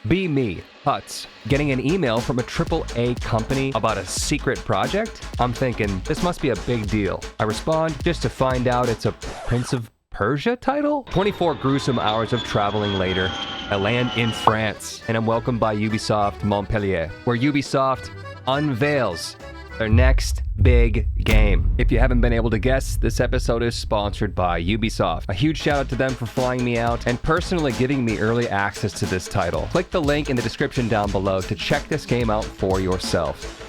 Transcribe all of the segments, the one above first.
Be me, Huts, getting an email from a AAA company about a secret project? I'm thinking, this must be a big deal. I respond just to find out it's a Prince of Persia title? 24 gruesome hours of traveling later, I land in France, and I'm welcomed by Ubisoft Montpellier, where Ubisoft unveils their next big game. If you haven't been able to guess, this episode is sponsored by Ubisoft. A huge shout out to them for flying me out and personally giving me early access to this title. Click the link in the description down below to check this game out for yourself.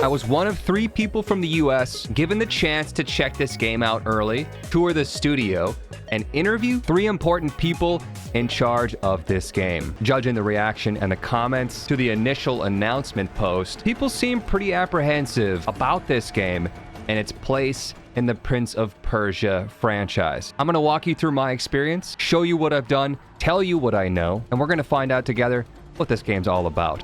I was one of 3 people from the US given the chance to check this game out early, tour the studio, and interview 3 important people in charge of this game. Judging the reaction and the comments to the initial announcement post, people seem pretty apprehensive about this game and its place in the Prince of Persia franchise. I'm gonna walk you through my experience, show you what I've done, tell you what I know, and we're gonna find out together what this game's all about.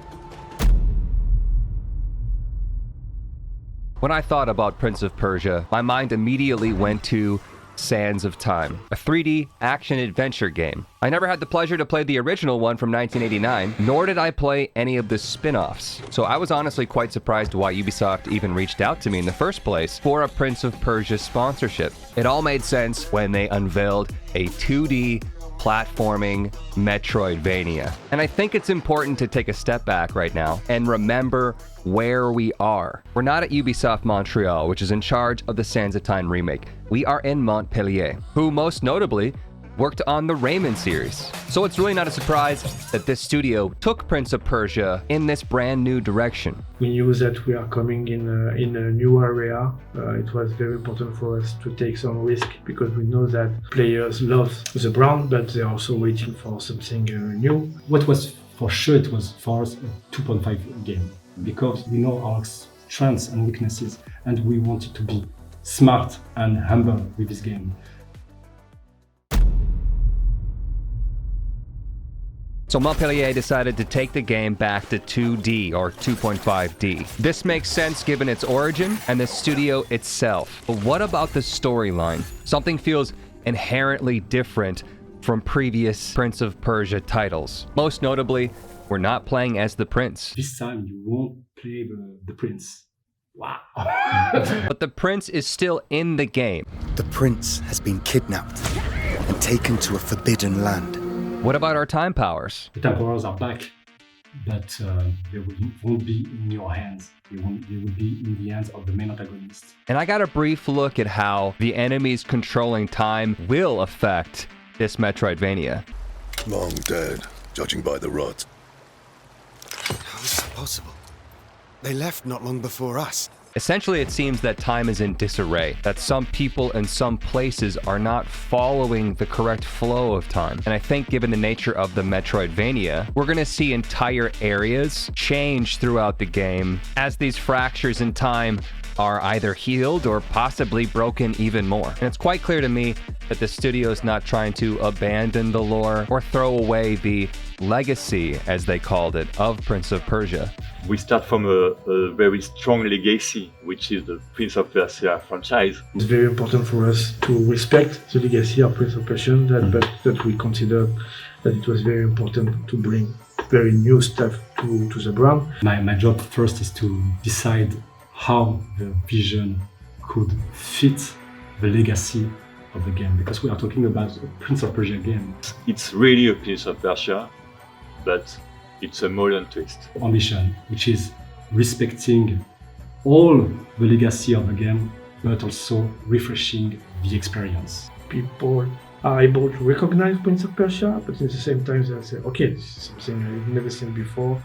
When I thought about Prince of Persia, my mind immediately went to Sands of Time, a 3D action-adventure game. I never had the pleasure to play the original one from 1989, nor did I play any of the spin-offs. So I was honestly quite surprised why Ubisoft even reached out to me in the first place for a Prince of Persia sponsorship. It all made sense when they unveiled a 2D platforming Metroidvania. And I think it's important to take a step back right now and remember where we are. We're not at Ubisoft Montreal, which is in charge of the Sands of Time remake. We are in Montpellier, who most notably worked on the Rayman series. So it's really not a surprise that this studio took Prince of Persia in this brand new direction. We knew that we are coming in a new area. It was very important for us to take some risk because we know that players love the brand, but they're also waiting for something new. What was for sure, it was for us a 2.5 game because we know our strengths and weaknesses, and we wanted to be smart and humble with this game. So Montpellier decided to take the game back to 2D or 2.5D. This makes sense given its origin and the studio itself. But what about the storyline? Something feels inherently different from previous Prince of Persia titles. Most notably, we're not playing as the prince. This time you won't play the prince. Wow. But the prince is still in the game. The prince has been kidnapped and taken to a forbidden land. What about our time powers? The time powers are back, but they won't be in your hands. They will be in the hands of the main antagonist. And I got a brief look at how the enemies controlling time will affect this Metroidvania. Long dead, judging by the rot. How is that possible? They left not long before us. Essentially, it seems that time is in disarray, that some people and some places are not following the correct flow of time. And I think given the nature of the Metroidvania, we're going to see entire areas change throughout the game as these fractures in time are either healed or possibly broken even more. And it's quite clear to me that the studio is not trying to abandon the lore or throw away the legacy, as they called it, of Prince of Persia. We start from a very strong legacy, which is the Prince of Persia franchise. It's very important for us to respect the legacy of Prince of Persia, but that we consider that it was very important to bring very new stuff to the brand. My job first is to decide how the vision could fit the legacy of the game, because we are talking about a Prince of Persia game. It's really a Prince of Persia, but it's a modern twist. Ambition, which is respecting all the legacy of the game, but also refreshing the experience. People are able to recognize Prince of Persia, but at the same time they say, okay, this is something I've never seen before.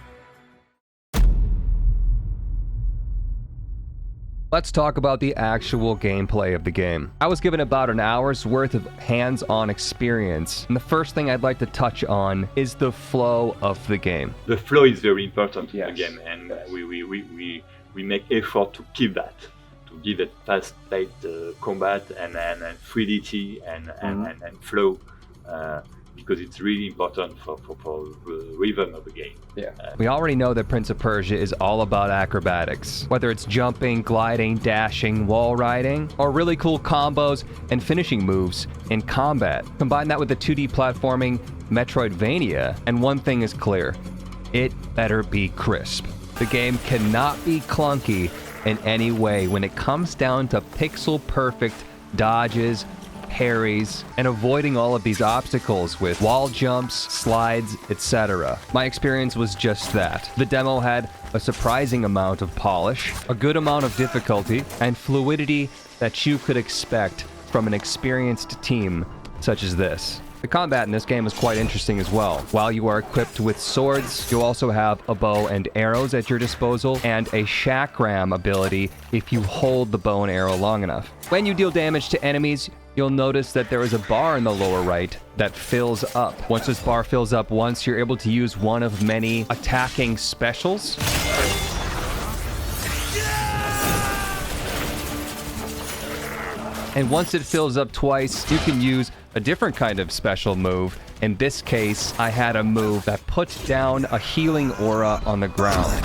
Let's talk about the actual gameplay of the game. I was given about an hour's worth of hands-on experience, and the first thing I'd like to touch on is the flow of the game. The flow is very important in Yes. the game, and we make effort to keep that, to give it fast-paced combat and fluidity and flow, because it's really important for the rhythm of the game. Yeah. We already know that Prince of Persia is all about acrobatics, whether it's jumping, gliding, dashing, wall riding, or really cool combos and finishing moves in combat. Combine that with the 2D platforming Metroidvania, and one thing is clear. it better be crisp. The game cannot be clunky in any way when it comes down to pixel-perfect dodges, parries, and avoiding all of these obstacles with wall jumps, slides, etc. My experience was just that. The demo had a surprising amount of polish, a good amount of difficulty, and fluidity that you could expect from an experienced team such as this. The combat in this game is quite interesting as well. While you are equipped with swords, you also have a bow and arrows at your disposal, and a chakram ability if you hold the bow and arrow long enough. When you deal damage to enemies, you'll notice that there is a bar in the lower right that fills up. Once this bar fills up once, you're able to use one of many attacking specials. And once it fills up twice, you can use a different kind of special move. In this case, I had a move that puts down a healing aura on the ground.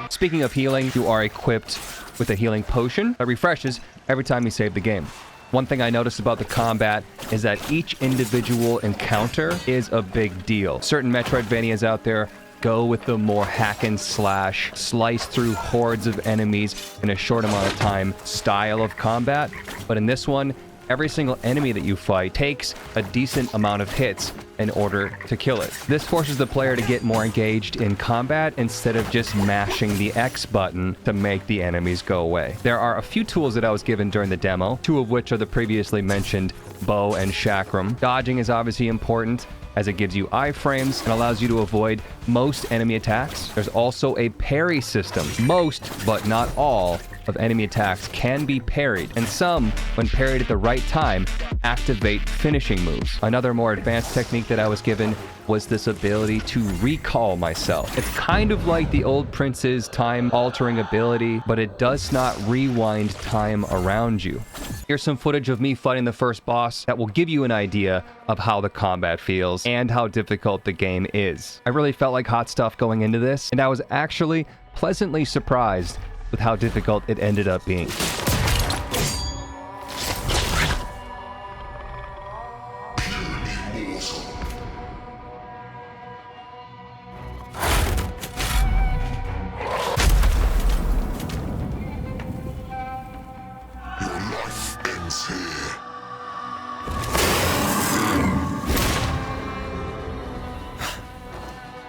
Speaking of healing, you are equipped with a healing potion that refreshes every time you save the game. One thing I noticed about the combat is that each individual encounter is a big deal. Certain Metroidvanias out there go with the more hack and slash, slice through hordes of enemies in a short amount of time style of combat. But in this one, every single enemy that you fight takes a decent amount of hits in order to kill it. This forces the player to get more engaged in combat instead of just mashing the X button to make the enemies go away. There are a few tools that I was given during the demo, two of which are the previously mentioned bow and chakram. Dodging is obviously important, as it gives you iframes and allows you to avoid most enemy attacks. There's also a parry system. Most, but not all, of enemy attacks can be parried, and some, when parried at the right time, activate finishing moves. Another more advanced technique that I was given was this ability to recall myself. It's kind of like the old Prince's time-altering ability, but it does not rewind time around you. Here's some footage of me fighting the first boss that will give you an idea of how the combat feels and how difficult the game is. I really felt like hot stuff going into this, and I was actually pleasantly surprised with how difficult it ended up being.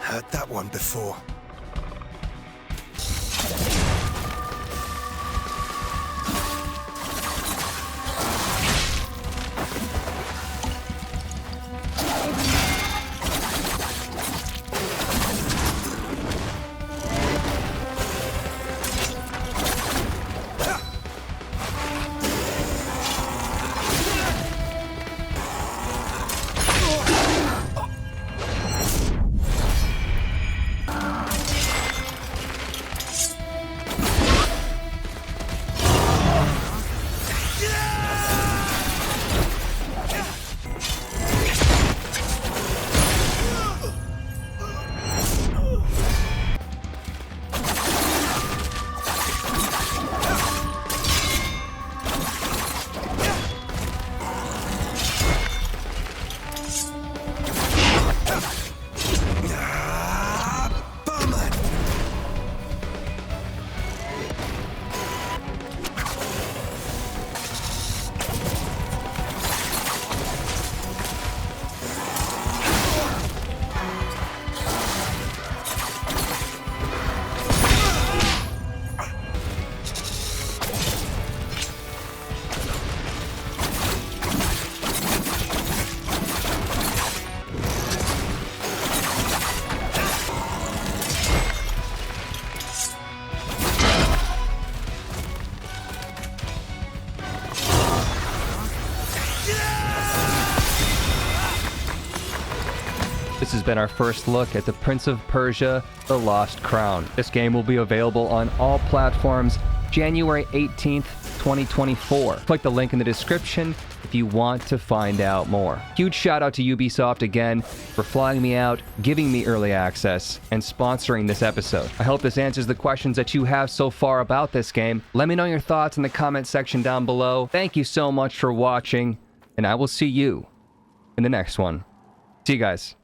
Heard that one before. This has been our first look at the Prince of Persia, The Lost Crown. This game will be available on all platforms January 18th, 2024. Click the link in the description if you want to find out more. Huge shout out to Ubisoft again for flying me out, giving me early access, and sponsoring this episode. I hope this answers the questions that you have so far about this game. Let me know your thoughts in the comment section down below. Thank you so much for watching, and I will see you in the next one. See you guys.